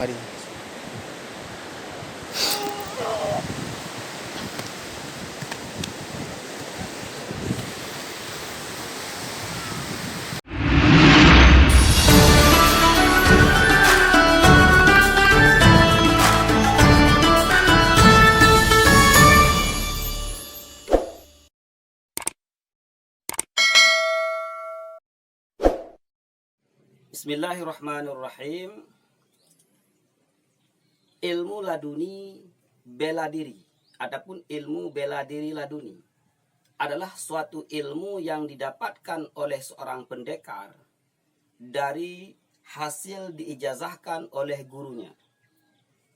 Mari. Bismillahirrahmanirrahim. Ilmu laduni bela diri, adapun ilmu bela diri laduni adalah suatu ilmu yang didapatkan oleh seorang pendekar dari hasil diijazahkan oleh gurunya.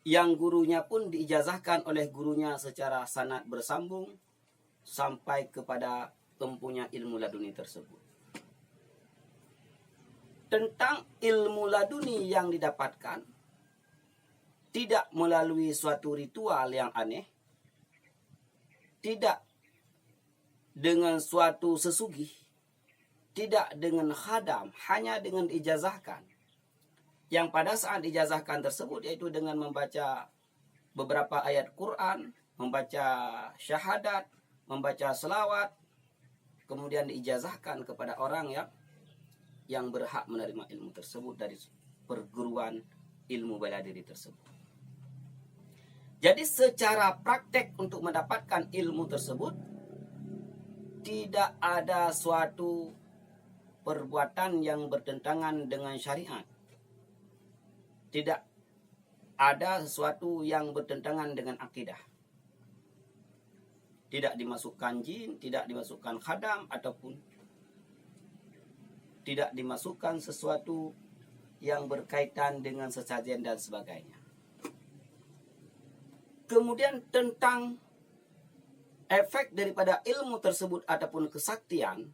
Yang gurunya pun diijazahkan oleh gurunya secara sanad bersambung sampai kepada empunya ilmu laduni tersebut. Tentang ilmu laduni yang didapatkan tidak melalui suatu ritual yang aneh, tidak dengan suatu sesugih, tidak dengan khadam, hanya dengan ijazahkan. Yang pada saat ijazahkan tersebut yaitu dengan membaca beberapa ayat Quran, membaca syahadat, membaca selawat, kemudian diijazahkan kepada orang yang berhak menerima ilmu tersebut dari perguruan ilmu bela diri tersebut. Jadi secara praktek untuk mendapatkan ilmu tersebut tidak ada suatu perbuatan yang bertentangan dengan syariat. Tidak ada sesuatu yang bertentangan dengan akidah. Tidak dimasukkan jin, tidak dimasukkan khadam, ataupun tidak dimasukkan sesuatu yang berkaitan dengan sesajen dan sebagainya. Kemudian tentang efek daripada ilmu tersebut ataupun kesaktian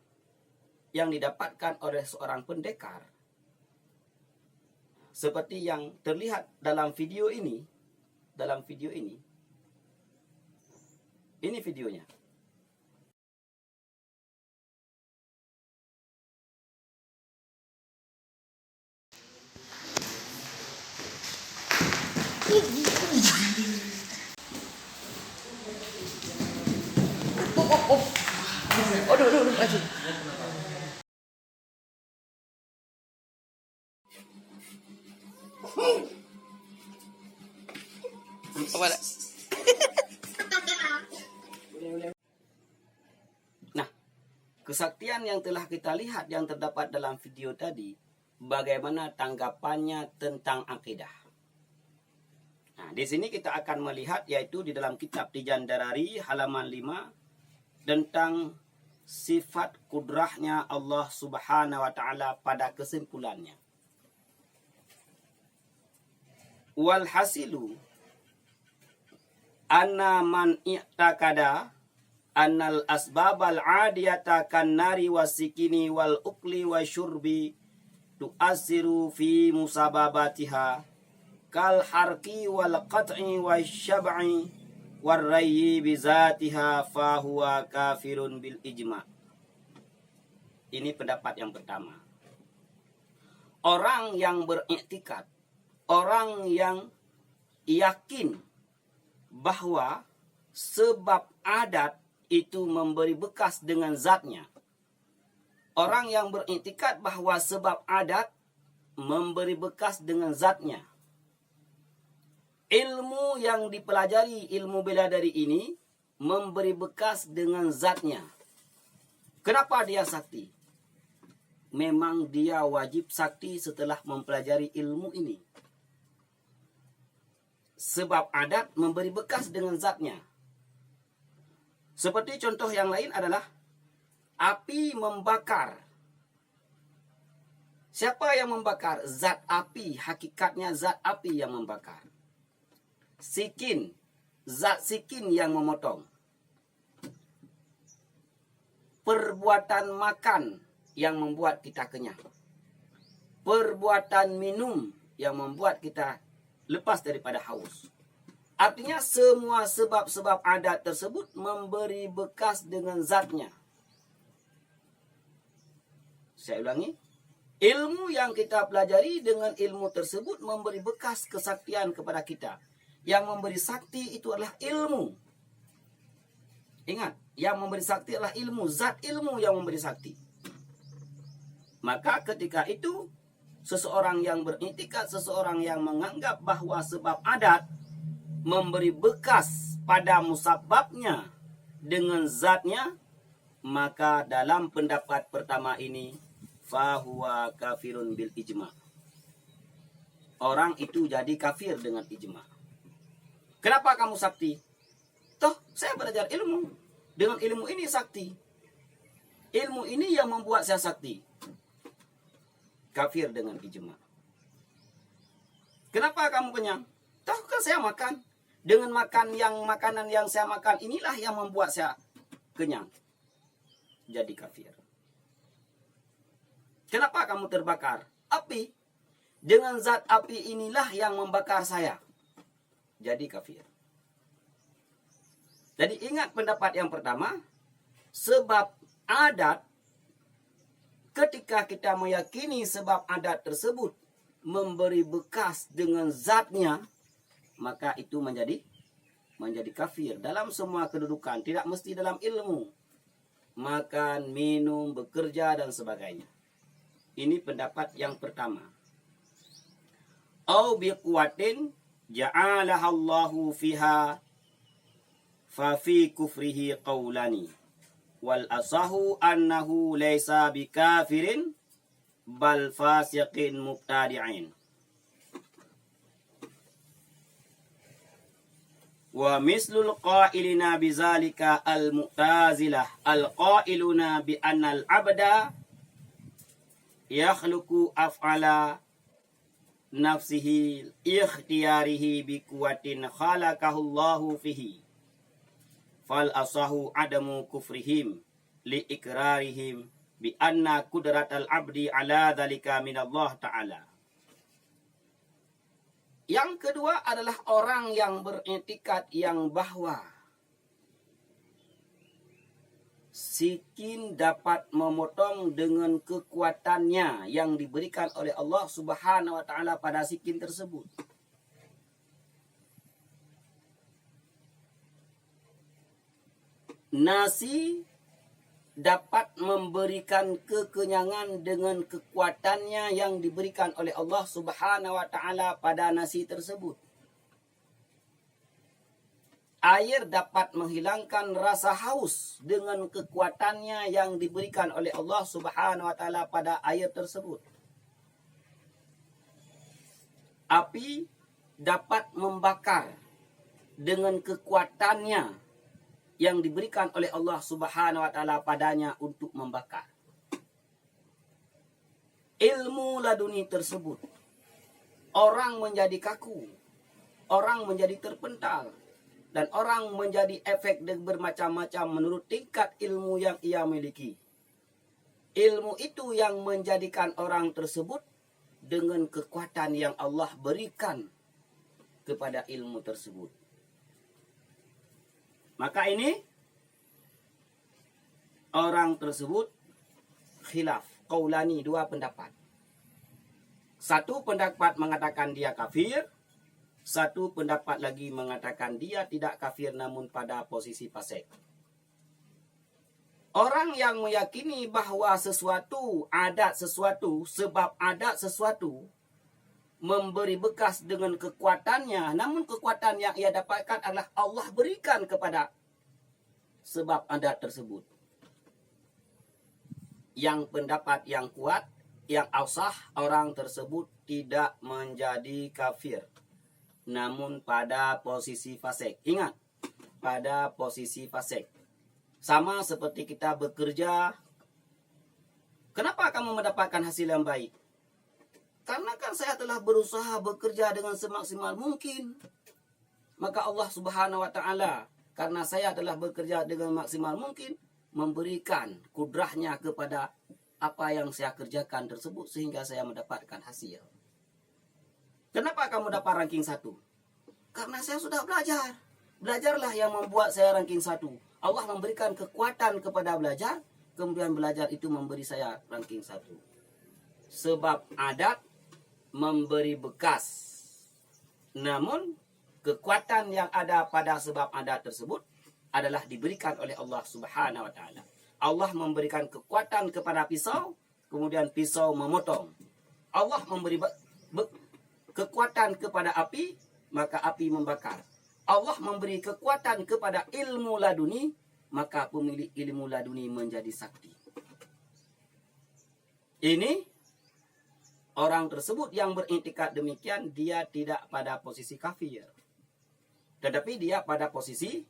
yang didapatkan oleh seorang pendekar, seperti yang terlihat dalam video ini. Ini videonya. Aduh, maju. Apa? Nah, kesaktian yang telah kita lihat yang terdapat dalam video tadi, bagaimana tanggapannya tentang akidah. Nah, di sini kita akan melihat yaitu di dalam kitab Tijan Darari halaman 5 tentang sifat kudrahnya Allah Subhanahu wa taala pada kesimpulannya. Wal hasilu anna man i'takada annal asbabal adiyata kan nari wasikini wal ukli wa syurbi tu'asiru fi musababatiha kal harqi wal qat'i wa syab'i warrayyi bizatiha fahuwa kafirun bil ijma'. Ini pendapat yang pertama. Orang yang beriktikad, orang yang yakin bahwa sebab adat itu memberi bekas dengan zatnya. Orang yang beriktikad bahwa sebab adat memberi bekas dengan zatnya. Ilmu yang dipelajari, ilmu bela diri ini, memberi bekas dengan zatnya. Kenapa dia sakti? Memang dia wajib sakti setelah mempelajari ilmu ini. Sebab adat memberi bekas dengan zatnya. Seperti contoh yang lain adalah api membakar. Siapa yang membakar? Zat api, hakikatnya zat api yang membakar. Sikin, zat sikin yang memotong. Perbuatan makan yang membuat kita kenyang. Perbuatan minum yang membuat kita lepas daripada haus. Artinya semua sebab-sebab adat tersebut memberi bekas dengan zatnya. Saya ulangi. Ilmu yang kita pelajari dengan ilmu tersebut memberi bekas kesaktian kepada kita. Yang memberi sakti itu adalah ilmu. Ingat, yang memberi sakti adalah ilmu. Zat ilmu yang memberi sakti. Maka ketika itu, seseorang yang beriktikad, seseorang yang menganggap bahwa sebab adat memberi bekas pada musababnya dengan zatnya, maka dalam pendapat pertama ini, fahuwa kafirun bil ijma. Orang itu jadi kafir dengan ijma. Kenapa kamu sakti? Toh saya belajar ilmu. Dengan ilmu ini sakti. Ilmu ini yang membuat saya sakti. Kafir dengan ijma. Kenapa kamu kenyang? Toh kan saya makan. Dengan makanan yang saya makan inilah yang membuat saya kenyang. Jadi kafir. Kenapa kamu terbakar? Api. Dengan zat api inilah yang membakar saya. Jadi kafir. Jadi ingat pendapat yang pertama. Sebab adat. Ketika kita meyakini sebab adat tersebut memberi bekas dengan zatnya, maka itu menjadi kafir dalam semua kedudukan, tidak mesti dalam ilmu. Makan, minum, bekerja dan sebagainya. Ini pendapat yang pertama. Au biquwatin ja'alaha Allahu fiha fa fi kufrihi qawlani wal asahu annahu laysa bikafirin bal fasiqin mubtadi'in. Wa mislul qailina bizalika al-mu'tazilah al-qailuna bi anna al-'abda yakhluqu af'ala nafsihi ikhtiyarihi bi quwwatin khalaqahu Allahu fihi fal asahu adamu kufrihim li ikrarihim bi anna qudratal 'abdi 'ala dzalika min Allah ta'ala. Yang kedua adalah orang yang beriktikad yang bahwa sikin dapat memotong dengan kekuatannya yang diberikan oleh Allah Subhanahu wa taala pada sikin tersebut. Nasi dapat memberikan kekenyangan dengan kekuatannya yang diberikan oleh Allah Subhanahu wa taala pada nasi tersebut. Air dapat menghilangkan rasa haus dengan kekuatannya yang diberikan oleh Allah Subhanahu wa taala pada air tersebut. Api dapat membakar dengan kekuatannya yang diberikan oleh Allah Subhanahu wa taala padanya untuk membakar. Ilmu laduni tersebut, orang menjadi kaku, orang menjadi terpental, dan orang menjadi efek bermacam-macam menurut tingkat ilmu yang ia miliki. Ilmu itu yang menjadikan orang tersebut dengan kekuatan yang Allah berikan kepada ilmu tersebut. Maka ini orang tersebut khilaf, qaulani, dua pendapat. Satu pendapat mengatakan dia kafir, satu pendapat lagi mengatakan dia tidak kafir namun pada posisi fasik. Orang yang meyakini bahwa sesuatu, adat sesuatu, sebab adat sesuatu memberi bekas dengan kekuatannya, namun kekuatan yang ia dapatkan adalah Allah berikan kepada sebab adat tersebut. Yang pendapat yang kuat, yang ausah, orang tersebut tidak menjadi kafir, namun pada posisi fasik. Ingat, pada posisi fasik. Sama seperti kita bekerja. Kenapa kamu mendapatkan hasil yang baik? Karena kan saya telah berusaha bekerja dengan semaksimal mungkin. Maka Allah Subhanahu wa taala, karena saya telah bekerja dengan maksimal mungkin, memberikan kudrahnya kepada apa yang saya kerjakan tersebut sehingga saya mendapatkan hasil. Kenapa kamu dapat ranking 1? Karena saya sudah belajar. Belajarlah yang membuat saya ranking 1. Allah memberikan kekuatan kepada belajar, kemudian belajar itu memberi saya ranking 1. sebab adat memberi bekas. Namun kekuatan yang ada pada sebab adat tersebut adalah diberikan oleh Allah Subhanahu wa taala. Allah memberikan kekuatan kepada pisau, kemudian pisau memotong. Allah memberi kekuatan kepada api, maka api membakar. Allah memberi kekuatan kepada ilmu laduni, maka pemilik ilmu laduni menjadi sakti. Ini orang tersebut yang beriktikad demikian, dia tidak pada posisi kafir, tetapi dia pada posisi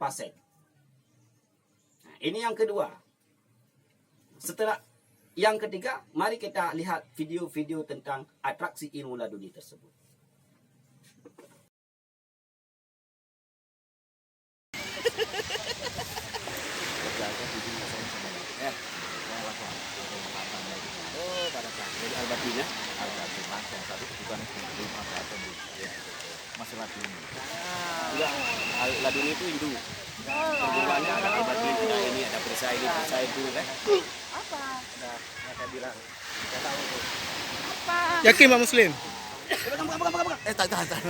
fasik. Nah, ini yang kedua. Setelah yang ketiga, mari kita lihat video-video tentang atraksi ilmu laduni tersebut. Oh, pada saat jadi Al-Batinya, Al-Bati Mas yang satu bukan belum apa-apa Bu. Ya. Masih Laduni. Enggak, laduni itu Hindu. Perguruannya ada Al-Bati, ada ini, ada perisai ini, perisai itu kan. Apa? Nah, saya bilang, saya tahu tuh. Apa? Yakin Pak Muslim? Tak.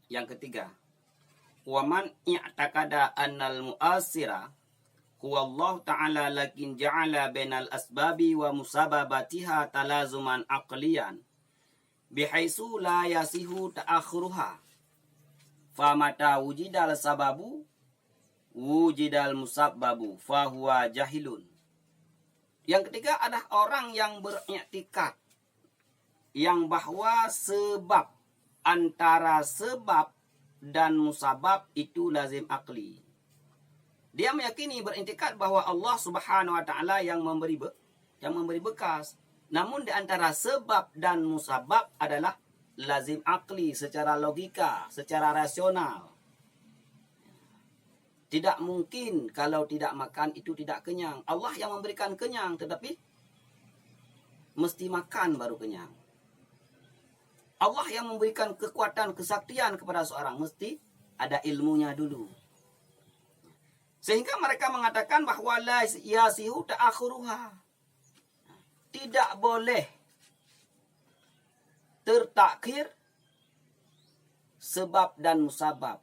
Yang ketiga, waman i'taqada annal mu'asira huwa Allah ta'ala lakin ja'ala bainal asbabi wa musababatiha talazuman aqliyan bihaisu la yasihu ta'akhuruha famata wujidal sababu wujidal musabbabu fahuwa jahilun. Yang ketiga adalah orang yang beriktikad yang bahwa sebab antara sebab dan musabab itu lazim akli. Dia meyakini beriktikad bahwa Allah Subhanahu wa taala yang memberi bekas. Namun di antara sebab dan musabab adalah lazim akli, secara logika, secara rasional. Tidak mungkin kalau tidak makan itu tidak kenyang. Allah yang memberikan kenyang, tetapi mesti makan baru kenyang. Allah yang memberikan kekuatan, kesaktian kepada seorang, mesti ada ilmunya dulu. Sehingga mereka mengatakan bahwa la yasihu ta'akhuruha. Tidak boleh tertakhir sebab dan musabab.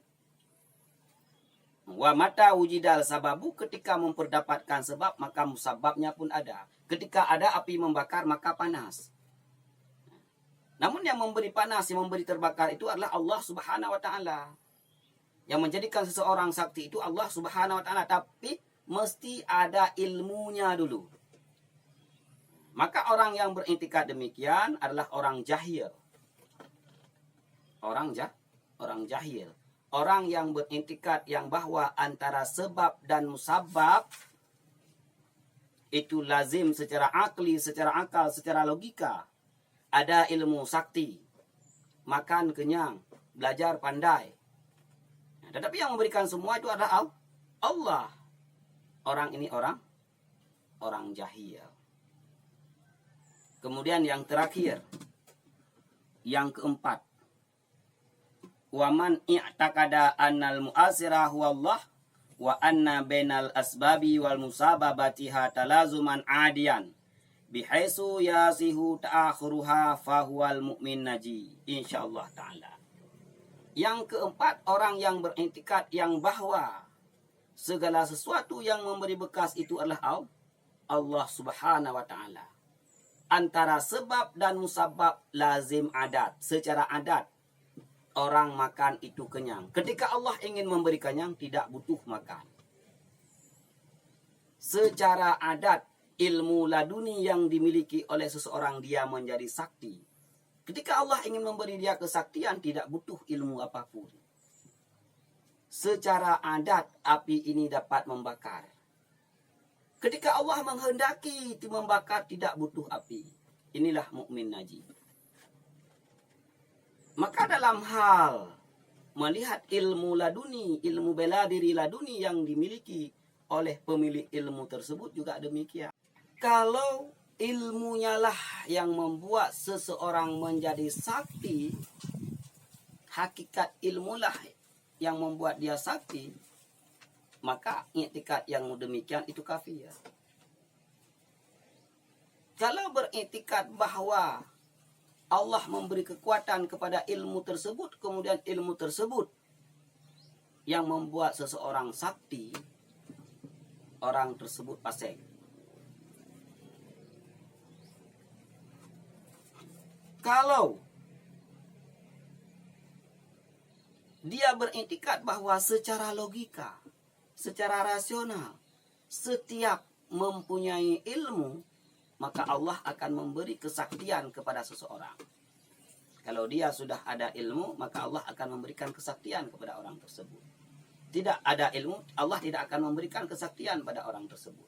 Wa mata wujidal sababu, ketika memperdapatkan sebab maka musababnya pun ada. Ketika ada api membakar maka panas. Namun yang memberi panas, yang memberi terbakar itu adalah Allah Subhanahu wa taala. Yang menjadikan seseorang sakti itu Allah Subhanahu wa taala, tapi mesti ada ilmunya dulu. Maka orang yang beriktikad demikian adalah orang jahil. Orang jahil. Orang yang beriktikad yang bahwa antara sebab dan musabab itu lazim secara akli, secara akal, secara logika. Ada ilmu sakti, makan kenyang, belajar pandai. Tetapi yang memberikan semua itu adalah Allah. Orang ini orang jahil. Kemudian yang terakhir, yang keempat, waman i'taqada annal mu'asira huwa Allah wa anna bainal asbabi wal musababatiha talazuman adiyan bihaisu yasihu ta'akhuruha fahuwal mu'min naji insyaallah ta'ala. Yang keempat, orang yang beriktikad yang bahwa segala sesuatu yang memberi bekas itu adalah Allah Subhanahu wa taala. Antara sebab dan musabab lazim adat. Secara adat orang makan itu kenyang. Ketika Allah ingin memberi kenyang tidak butuh makan. Secara adat ilmu laduni yang dimiliki oleh seseorang dia menjadi sakti. Ketika Allah ingin memberi dia kesaktian tidak butuh ilmu apapun. Secara adat api ini dapat membakar. Ketika Allah menghendaki itu membakar tidak butuh api. Inilah mukmin naji. Maka dalam hal melihat ilmu laduni, ilmu bela diri laduni yang dimiliki oleh pemilik ilmu tersebut juga demikian. Kalau ilmunya lah yang membuat seseorang menjadi sakti, hakikat ilmulah yang membuat dia sakti, maka iktikad yang demikian itu kafir. Kalau beriktikad bahwa Allah memberi kekuatan kepada ilmu tersebut, kemudian ilmu tersebut yang membuat seseorang sakti, orang tersebut fasik. Kalau dia beriktikad bahwa secara logika, secara rasional, setiap mempunyai ilmu, maka Allah akan memberi kesaktian kepada seseorang. Kalau dia sudah ada ilmu, maka Allah akan memberikan kesaktian kepada orang tersebut. Tidak ada ilmu, Allah tidak akan memberikan kesaktian pada orang tersebut.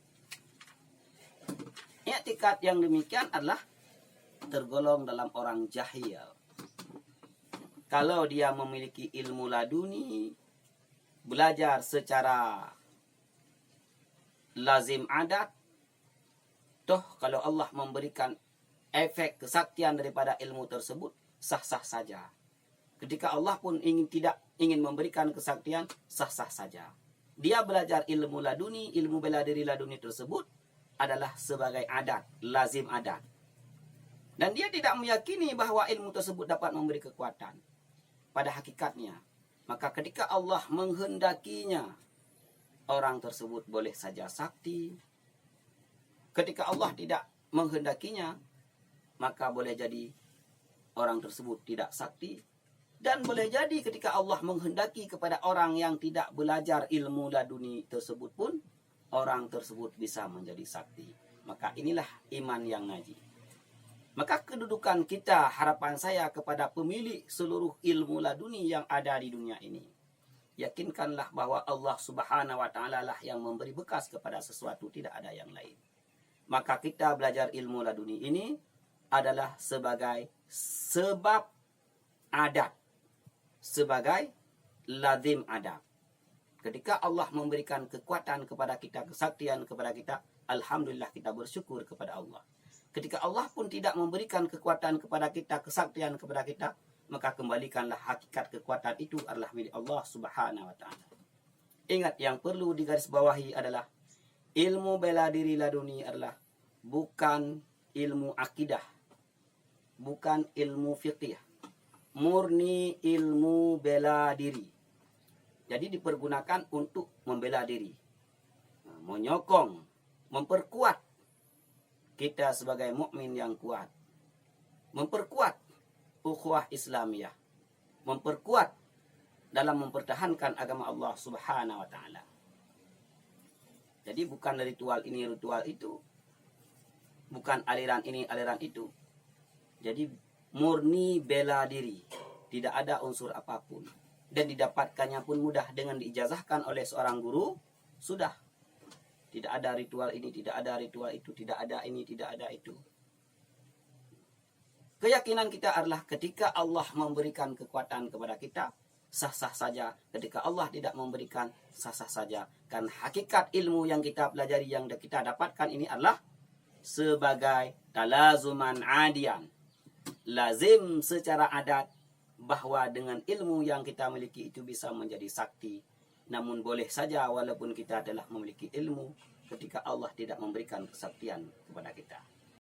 I'tikad yang demikian adalah tergolong dalam orang jahil. Kalau dia memiliki ilmu laduni, belajar secara lazim adat, toh kalau Allah memberikan efek kesaktian daripada ilmu tersebut, sah-sah saja. Ketika Allah pun tidak ingin memberikan kesaktian, sah-sah saja. Dia belajar ilmu laduni, ilmu bela diri laduni tersebut adalah sebagai adat, lazim adat. Dan dia tidak meyakini bahwa ilmu tersebut dapat memberi kekuatan pada hakikatnya. Maka ketika Allah menghendakinya, orang tersebut boleh saja sakti. Ketika Allah tidak menghendakinya, maka boleh jadi orang tersebut tidak sakti. Dan boleh jadi ketika Allah menghendaki kepada orang yang tidak belajar ilmu laduni tersebut pun, orang tersebut bisa menjadi sakti. Maka inilah iman yang naji. Maka kedudukan kita, harapan saya kepada pemilik seluruh ilmu laduni yang ada di dunia ini. Yakinkanlah bahwa Allah Subhanahu wa Ta'ala lah yang memberi bekas kepada sesuatu, tidak ada yang lain. Maka kita belajar ilmu laduni ini adalah sebagai sebab adat, sebagai lazim adat. Ketika Allah memberikan kekuatan kepada kita, kesaktian kepada kita, alhamdulillah kita bersyukur kepada Allah. Ketika Allah pun tidak memberikan kekuatan kepada kita, kesaktian kepada kita, maka kembalikanlah hakikat kekuatan itu adalah milik Allah Subhanahu wa Ta'ala. Ingat, yang perlu digarisbawahi adalah ilmu bela diri laduni adalah bukan ilmu akidah, bukan ilmu fiqih, murni ilmu bela diri. Jadi dipergunakan untuk membela diri, menyokong, memperkuat kita sebagai mukmin yang kuat, memperkuat ukhuwah Islamiyah, memperkuat dalam mempertahankan agama Allah Subhanahu wa Ta'ala. Jadi bukan ritual ini, ritual itu. Bukan aliran ini, aliran itu. Jadi murni bela diri. Tidak ada unsur apapun. Dan didapatkannya pun mudah dengan diijazahkan oleh seorang guru. Sudah. Tidak ada ritual ini, tidak ada ritual itu. Tidak ada ini, tidak ada itu. Keyakinan kita adalah ketika Allah memberikan kekuatan kepada kita, sah-sah saja. Ketika Allah tidak memberikan, sah-sah saja. Karena hakikat ilmu yang kita pelajari, yang kita dapatkan ini adalah sebagai talazuman adian. Lazim secara adat bahwa dengan ilmu yang kita miliki itu bisa menjadi sakti. Namun boleh saja walaupun kita telah memiliki ilmu, ketika Allah tidak memberikan kesaktian kepada kita.